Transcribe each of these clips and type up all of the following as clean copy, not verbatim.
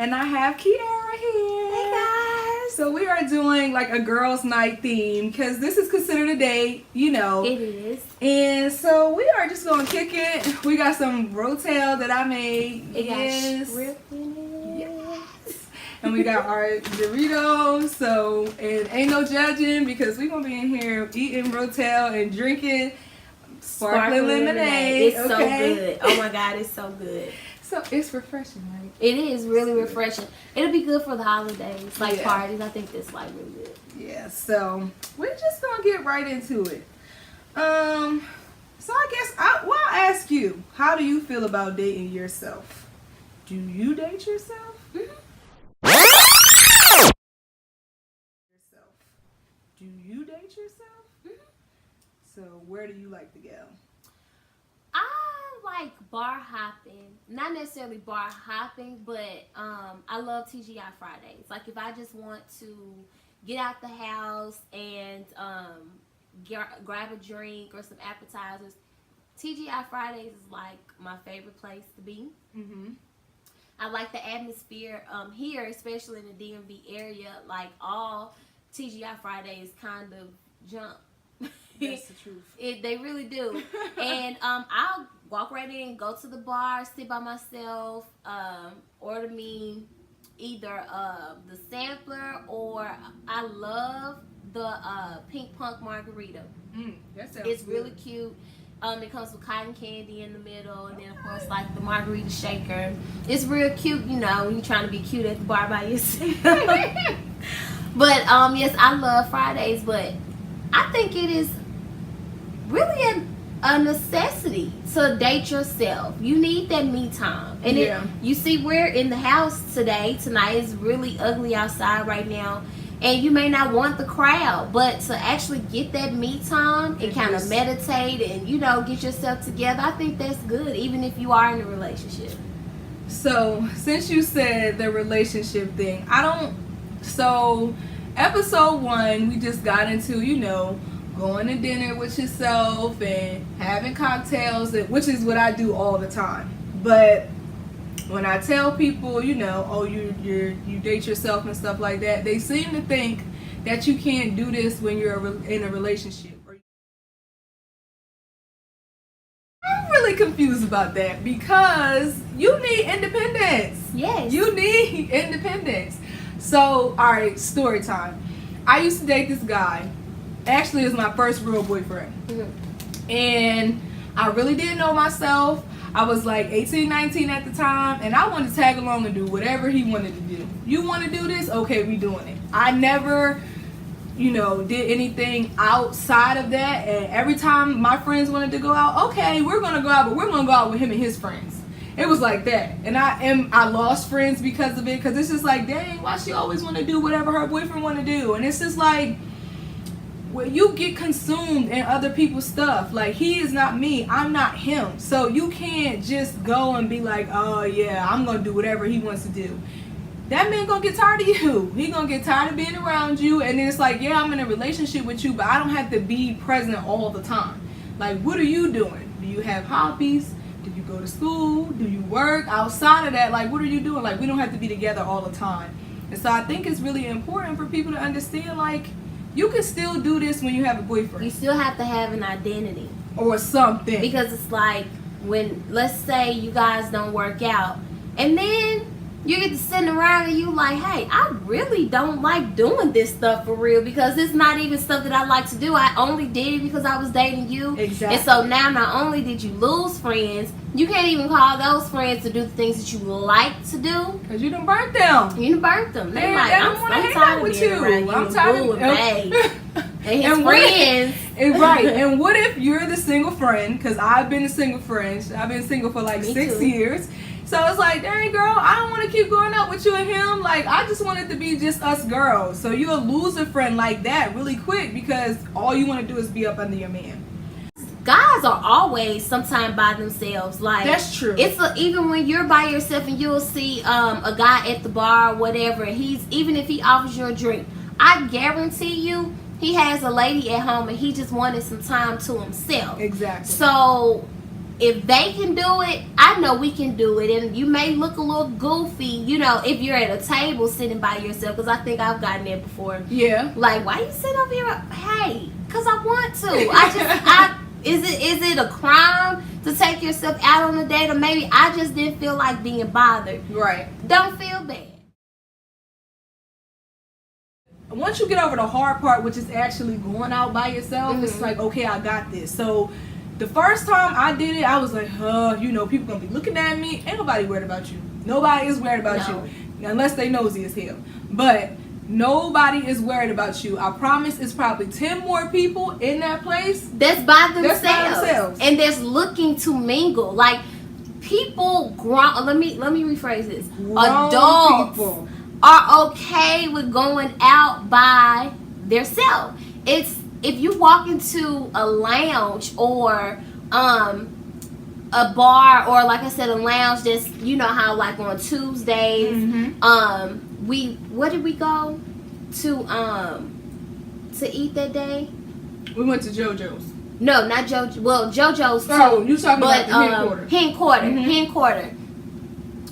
And I have Kiara here. Hey guys. So we are doing like a girls' night theme because this is considered a date, you know. It is. And so we are just gonna kick it. We got some rotel that I made. It yes. got shrimp in it. Yes. And we got our Doritos. So and ain't no judging because we gonna be in here eating rotel and drinking sparkling lemonade. It's so good. Oh my God, it's so good. So it's refreshing, right? It is really refreshing. It'll be good for the holidays, like Yeah. parties. I think that's like really good. Yeah, so we're just gonna get right into it. So I guess I'll ask you, how do you feel about dating yourself? Do you date yourself? Yourself. Do you date yourself? So where do you like to go? I like bar hopping. Not necessarily bar hopping, but I love TGI Fridays. Like if I just want to get out the house and grab a drink or some appetizers, TGI Fridays is like my favorite place to be. Mm-hmm. I like the atmosphere here, especially in the DMV area. Like all TGI Fridays kind of jump. That's the truth. They really do. And I'll walk right in, go to the bar, sit by myself, order me either the sampler or I love the pink punk margarita. That sounds It's good. really cute. It comes with cotton candy in the middle, and then of course like the margarita shaker. It's real cute, you know, when you're trying to be cute at the bar by yourself. But yes, I love Fridays, but I think it is really a necessity to date yourself. You need that me time. And you see, we're in the house tonight is really ugly outside right now, and you may not want the crowd, but to actually get that me time and kind of meditate and, you know, get yourself together, I think that's good, even if you are in a relationship. So since you said the relationship thing, so episode 1 we just got into, you know, going to dinner with yourself and having cocktails, which is what I do all the time. But when I tell people, you know, oh, you date yourself and stuff like that, they seem to think that you can't do this when you're in a relationship. I'm really confused about that because you need independence. Yes. You need independence. So, all right, story time. I used to date this guy. Actually, it was my first real boyfriend. Mm-hmm. And I really didn't know myself. I was like 18, 19 at the time, and I wanted to tag along and do whatever he wanted to do. You want to do this? Okay, we doing it. I never, you know, did anything outside of that. And every time my friends wanted to go out, okay, we're going to go out, but we're going to go out with him and his friends. It was like that. And I lost friends because of it, because it's just like, dang, why she always want to do whatever her boyfriend want to do? And it's just like, well, you get consumed in other people's stuff. Like, he is not me, I'm not him. So you can't just go and be like, oh yeah, I'm gonna do whatever he wants to do. That man gonna get tired of you. He gonna get tired of being around you. And then it's like, yeah, I'm in a relationship with you, but I don't have to be present all the time. Like, what are you doing? Do you have hobbies? Do you go to school? Do you work? Outside of that, like, what are you doing? Like, we don't have to be together all the time. And so I think it's really important for people to understand, like, you can still do this when you have a boyfriend. You still have to have an identity. Or something. Because it's like when, let's say you guys don't work out, and then you get to sitting around and you like, hey, I really don't like doing this stuff for real, because it's not even stuff that I like to do. I only did it because I was dating you. Exactly. And so now not only did you lose friends, you can't even call those friends to do the things that you like to do. Because you done burnt them. You done burnt them. They're like, I don't want to hang out with you. I'm tired of babe. And his friends. Right. And what if you're the single friend? Because I've been a single friend. I've been single for like Me 6 too. years. So it's like, dang girl, I don't want to keep going out with you and him. Like, I just want it to be just us girls. So you'll lose a friend like that really quick because all you want to do is be up under your man. Guys are always sometime by themselves. Like, that's true. It's even when you're by yourself and you'll see a guy at the bar or whatever. Even if he offers you a drink, I guarantee you he has a lady at home and he just wanted some time to himself. Exactly. So if they can do it, I know we can do it. And you may look a little goofy, you know, if you're at a table sitting by yourself, because I think I've gotten there before. Yeah. Like, why you sit over here? Hey, because I want to. Is it a crime to take yourself out on a date? Or maybe I just didn't feel like being bothered. Right. Don't feel bad. Once you get over the hard part, which is actually going out by yourself, it's like, okay, I got this. So the first time I did it, I was like, you know, people gonna be looking at me. Ain't nobody worried about you. Nobody is worried about you. Unless they nosy as hell. But nobody is worried about you. I promise it's probably 10 more people in that place. That's by themselves. And that's looking to mingle. Like, people grown, let me rephrase this. Adults people are okay with going out by themselves. If you walk into a lounge or a bar, or like I said, a lounge, that's, you know how like on Tuesdays, where did we go to eat that day? We went to JoJo's. No, not JoJo. Well, JoJo's too. Oh, you talking about the Hen Quarter? Hen Quarter.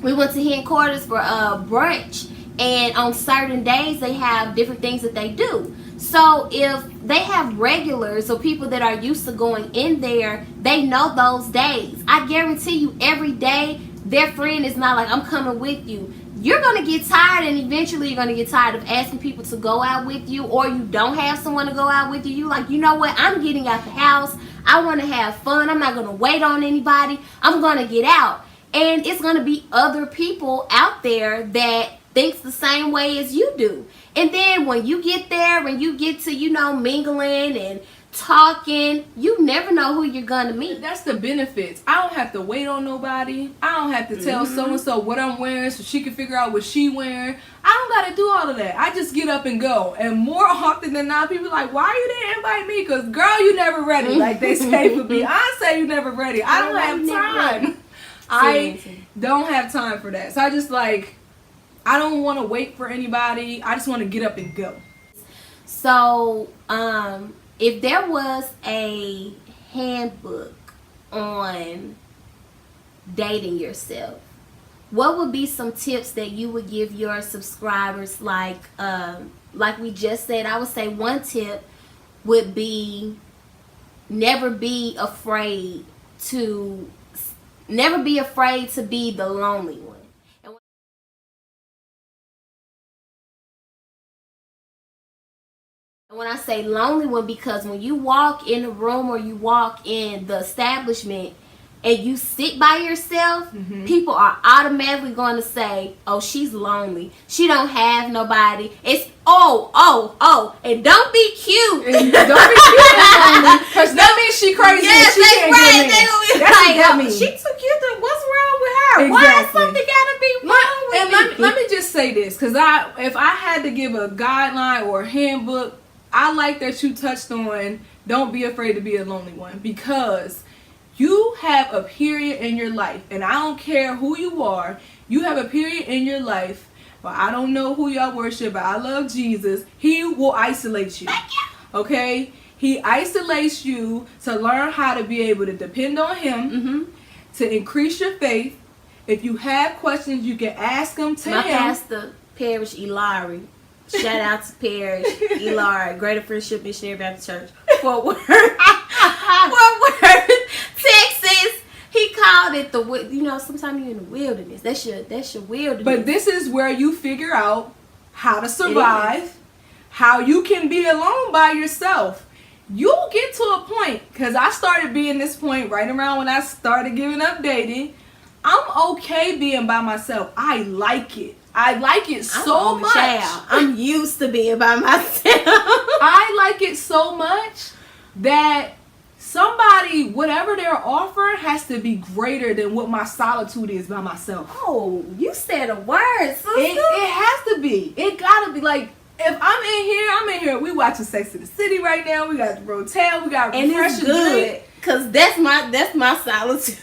We went to Hen Quarters for brunch, and on certain days they have different things that they do. So if they have regulars or people that are used to going in there, they know those days. I guarantee you, every day their friend is not like, I'm coming with you. You're going to get tired, and eventually you're going to get tired of asking people to go out with you, or you don't have someone to go out with you. You like, you know what? I'm getting out the house. I want to have fun. I'm not going to wait on anybody. I'm going to get out. And it's going to be other people out there that thinks the same way as you do. And then when you get there and you get to, you know, mingling and talking, you never know who you're gonna meet. That's the benefits. I don't have to wait on nobody. I don't have to tell so-and-so what I'm wearing so she can figure out what she wearing. I don't gotta do all of that. I just get up and go. And more often than not, people are like, why you didn't invite me? Because girl, you never ready, like they say for me. I say you never ready. I don't have time. I don't have time for that. So I just like, I don't want to wait for anybody. I just want to get up and go. So, if there was a handbook on dating yourself, what would be some tips that you would give your subscribers? Like we just said, I would say one tip would be never be afraid to be the lonely one. When I say lonely one, because when you walk in a room or you walk in the establishment and you sit by yourself, people are automatically going to say, oh, she's lonely. She don't have nobody. It's, and don't be cute. And don't be cute and lonely, because that means she crazy. Yes, she that's can't right. Get in. That's like, that means. She too cute. What's wrong with her? Exactly. Why is something gotta be wrong with me? Let me just say this, because if I had to give a guideline or a handbook, I like that you touched on don't be afraid to be a lonely one, because you have a period in your life, and I don't care who you are, you have a period in your life. Well, I don't know who y'all worship, but I love Jesus. He will isolate you. Okay? He isolates you to learn how to be able to depend on him, to increase your faith. If you have questions, you can ask them to him. My pastor, Parish Ilari. Shout out to Parish Ilari, Greater Friendship Missionary Baptist Church, Fort Worth, Texas. He called it sometimes you're in the wilderness. That's your wilderness. But this is where you figure out how to survive, how you can be alone by yourself. You'll get to a point, because I started being this point right around when I started giving up dating. I'm okay being by myself. I like it. I like it so much. I'm used to being by myself. I like it so much that somebody, whatever they're offering, has to be greater than what my solitude is by myself. Oh, you said a word, sister. It has to be. It gotta be. Like, if I'm in here. We watching Sex in the City right now. We got the Rotel. We got refreshing drink. Cause that's my solitude.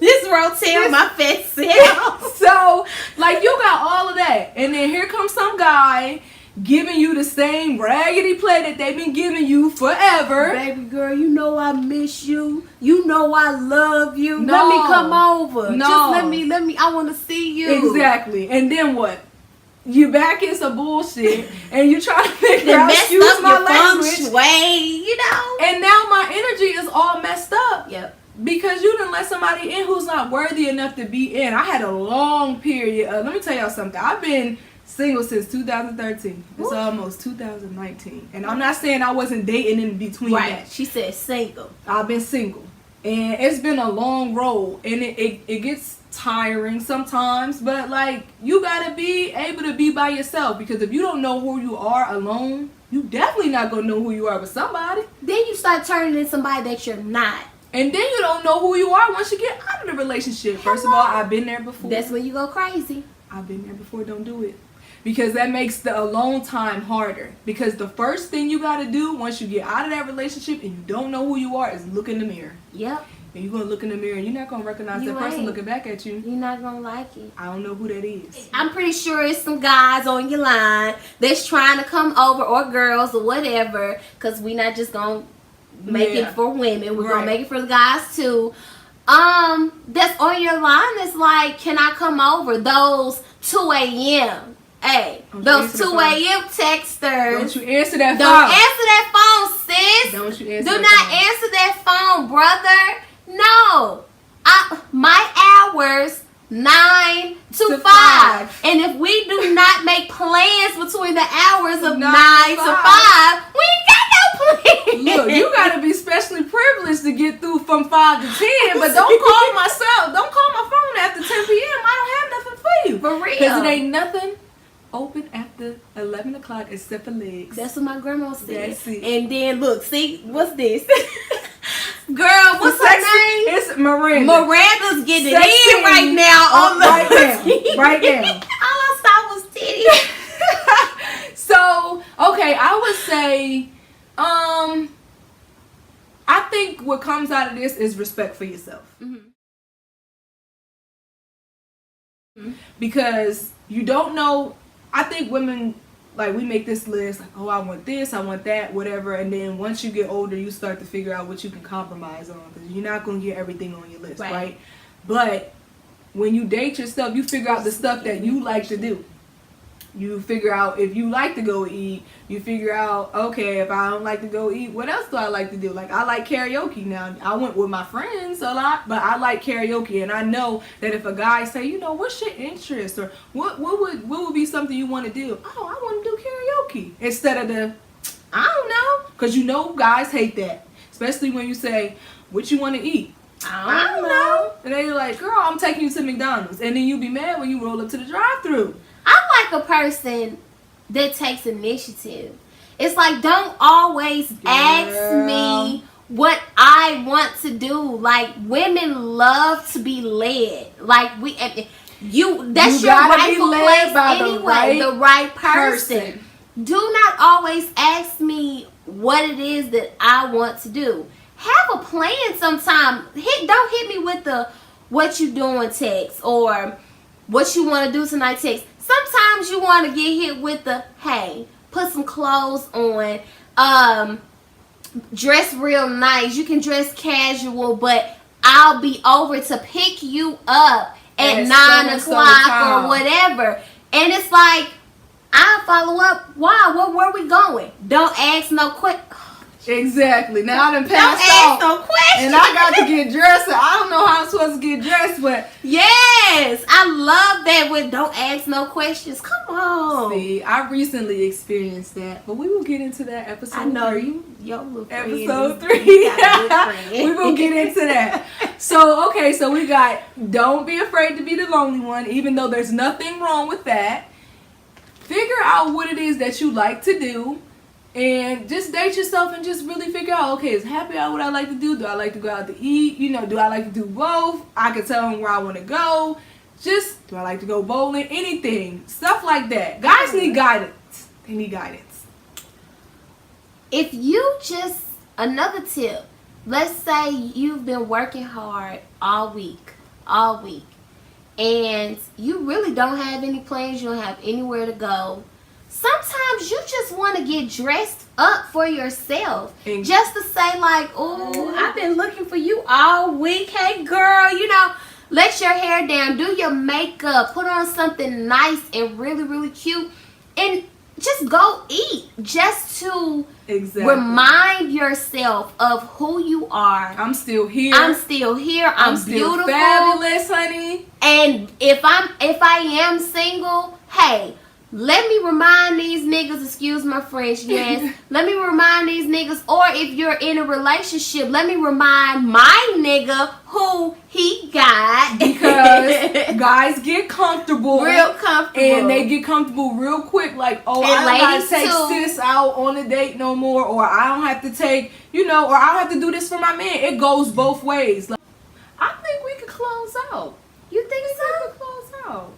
This Rotel, my fat self. So, like, you got all of that, and then here comes some guy giving you the same raggedy play that they've been giving you forever. Baby girl, you know I miss you. You know I love you. No. Let me come over. No. Just let me, I want to see you. Exactly. And then what? You back in some bullshit and you try to figure Then out, messed excuse up my your language. feng shui, you know? And now my energy is all messed up. Yep. Because you didn't let somebody in who's not worthy enough to be in. I had a long period of, let me tell y'all something. I've been single since 2013. It's almost 2019. And I'm not saying I wasn't dating in between that. She said single. I've been single. And it's been a long road. And it gets tiring sometimes. But, like, you got to be able to be by yourself. Because if you don't know who you are alone, you definitely not going to know who you are with somebody. Then you start turning into somebody that you're not. And then you don't know who you are once you get out of the relationship. First of all, I've been there before. That's when you go crazy. I've been there before. Don't do it. Because that makes the alone time harder. Because the first thing you got to do once you get out of that relationship and you don't know who you are is look in the mirror. Yep. And you're going to look in the mirror and you're not going to recognize that person looking back at you. You're not going to like it. I don't know who that is. I'm pretty sure it's some guys on your line that's trying to come over, or girls or whatever. Because we not just going to make it for women. We're gonna make it for the guys too. That's on your line. That's like, can I come over? Those 2 a.m. Hey, those 2 a.m. texters. Don't you answer that phone. Don't answer that phone, sis. Don't you answer Do that not phone. answer that phone, brother. No. My hours 9 to 5. And if we do not make plans between the hours of 9 to 5, we ain't got no plans. Look, you gotta be specially privileged to get through from 5 to 10, but don't call my phone after 10 p.m. I don't have nothing for you. For real. Because it ain't nothing open after 11 o'clock except for legs. That's what my grandma said. That's it. And then look, see, what's this? Girl, what's her name? It's Miranda. Miranda's getting it in right now. Right now. Right now. All I saw was titties. So, okay, I would say, I think what comes out of this is respect for yourself. Because you don't know, I think women, like, we make this list, like, oh, I want this, I want that, whatever, and then once you get older, you start to figure out what you can compromise on, because you're not going to get everything on your list, right? But when you date yourself, you figure out the stuff that you like to do. You figure out if you like to go eat. You figure out, okay, if I don't like to go eat, what else do I like to do? Like, I like karaoke now. I went with my friends a lot, but I like karaoke. And I know that if a guy say, you know, what's your interest? Or what would be something you want to do? Oh, I want to do karaoke. Instead of the, I don't know. Because you know guys hate that. Especially when you say, what you want to eat? I don't know. And they're like, girl, I'm taking you to McDonald's. And then you be mad when you roll up to the drive-thru. I'm like a person that takes initiative. It's like, don't always ask me what I want to do. Like, women love to be led. Like, that's your rightful place anyway. The right person. Do not always ask me what it is that I want to do. Have a plan sometime. Don't hit me with the what you doing text or what you want to do tonight text. Sometimes you want to get hit with the, hey, put some clothes on, dress real nice. You can dress casual, but I'll be over to pick you up at 9 o'clock or whatever. And it's like, I'll follow up. Wow, where we going? Don't ask no questions. Exactly. Now I done passed out. Don't ask no questions. And I got to get dressed. I don't know how I'm supposed to get dressed, but yes, I love that with don't ask no questions. Come on. See, I recently experienced that, but we will get into that episode. I know 3. your little Episode friend. 3. We will get into that. So, okay, so we got don't be afraid to be the lonely one, even though there's nothing wrong with that. Figure out what it is that you like to do. And just date yourself and just really figure out, okay, is happy hour what I like to do? Do I like to go out to eat? You know, do I like to do both? I can tell them where I want to go. Just, do I like to go bowling? Anything. Stuff like that. Guys need guidance. They need guidance. If you just, another tip, let's say you've been working hard all week, and you really don't have any plans, you don't have anywhere to go. sometimes you just want to get dressed up for yourself. And just to say like, oh, I've been looking for you all week. Hey girl, you know, let your hair down, do your makeup, put on something nice and really, really cute, and just go eat just to remind yourself of who you are. I'm still here. I'm still here. I'm still beautiful, fabulous, honey. And if I am single, hey, let me remind these niggas, excuse my French, yes. Let me remind these niggas, or if you're in a relationship, let me remind my nigga who he got. Because guys get comfortable. Real comfortable. And they get comfortable real quick. Like, oh, and I don't got to take too. sis out on a date no more. Or I don't have to take, you know, or I don't have to do this for my man. It goes both ways. Like, I think we could close out. You think so? We could close out.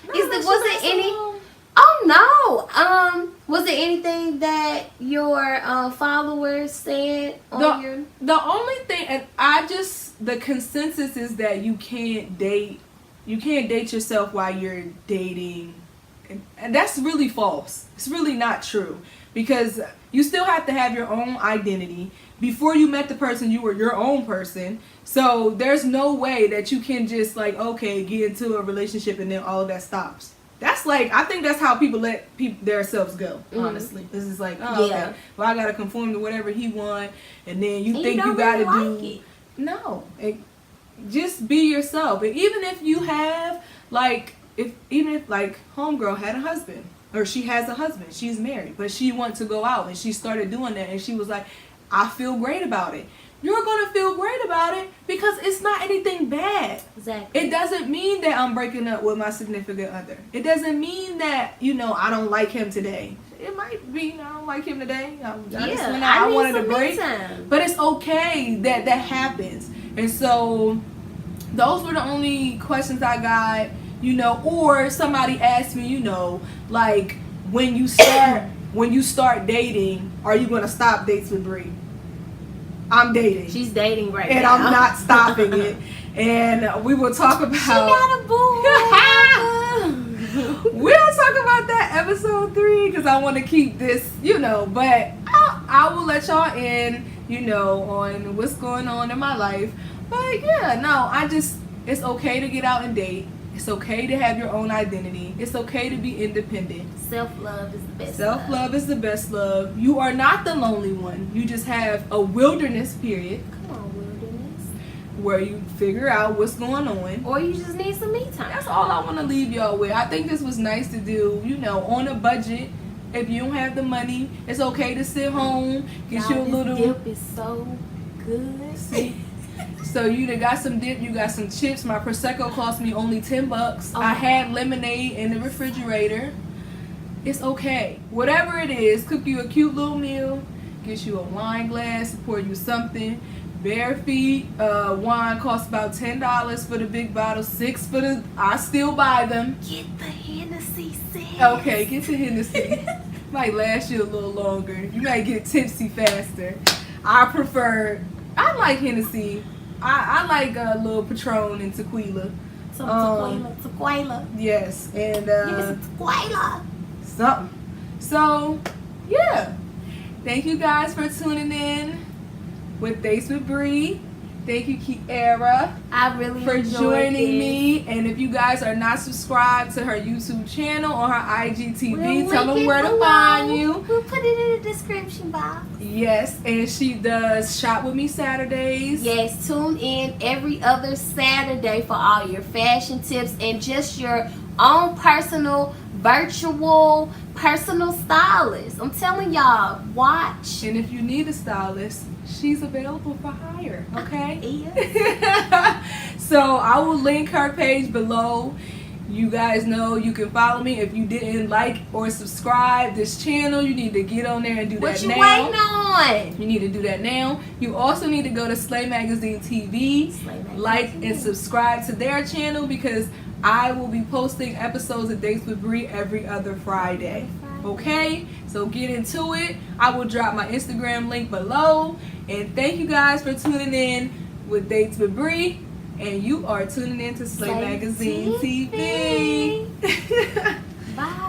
Was it any... Oh no! Was there anything that your followers said on your? The only thing, and the consensus is that you can't date yourself while you're dating, and that's really false. It's really not true, because you still have to have your own identity. Before you met the person, you were your own person. So there's no way that you can just like, okay, get into a relationship and then all of that stops. That's like, I think that's how people let themselves go, honestly. This is like, oh, okay, well, I got to conform to whatever he want, and then you think you got to do... It. No. Just be yourself. And even if you have, like, even if homegirl had a husband, or she has a husband, she's married, but she wants to go out, and she started doing that, and she was like, I feel great about it. You're going to feel great about it because it's not anything bad. Exactly. It doesn't mean that I'm breaking up with my significant other. It doesn't mean that, you know, I don't like him today. It might be I don't like him today. I just went out. I wanted a break. But it's okay that happens. And so those were the only questions I got, you know, or somebody asked me, you know, like when you start dating, are you going to stop dates with Brii? I'm dating. She's dating right and now. And I'm not stopping it. And we will talk about... She got a boo. We'll talk about that episode 3 because I want to keep this, you know. But I will let y'all in, you know, on what's going on in my life. But yeah, no, it's okay to get out and date. It's okay to have your own identity. It's okay to be independent. Self-love is the best Self-love is the best love. You are not the lonely one. You just have a wilderness period. Come on, wilderness. Where you figure out what's going on. Or you just need some me time. That's all I want to leave y'all with. I think this was nice to do, you know, on a budget. If you don't have the money, it's okay to sit home. Get you a little... This dip is so good. See? So you done got some dip, you got some chips. My Prosecco cost me only $10. Oh. I had lemonade in the refrigerator. It's okay. Whatever it is, cook you a cute little meal, get you a wine glass, pour you something. Bare feet wine costs about $10 for the big bottle, $6 for the... I still buy them. Get the Hennessy, sis. Okay, get the Hennessy. Might last you a little longer. You might get tipsy faster. I like Hennessy. I like a little Patron and tequila. Tequila. Yes, and Give me some tequila. Something. So, yeah. Thank you guys for tuning in with Dates with Brii. Thank you, Kiara. I really for enjoyed joining this. me. And if you guys are not subscribed to her YouTube channel or her IGTV, tell them where to find you. We'll put it in the description box. Yes, and she does Shop With Me Saturdays. Yes, tune in every other Saturday for all your fashion tips and just your own personal, virtual, personal stylist. I'm telling y'all, watch. And if you need a stylist, she's available for hire, okay? Yes. So I will link her page below. You guys know you can follow me. If you didn't like or subscribe this channel, you need to get on there and do that now. What you waiting on? You need to do that now. You also need to go to Slay Magazine TV, like and subscribe to their channel because I will be posting episodes of Dates with Brii every other Friday. Okay, so get into it. I will drop my Instagram link below. And thank you guys for tuning in with Dates with Brii. And you are tuning in to Slay Magazine TV. Bye.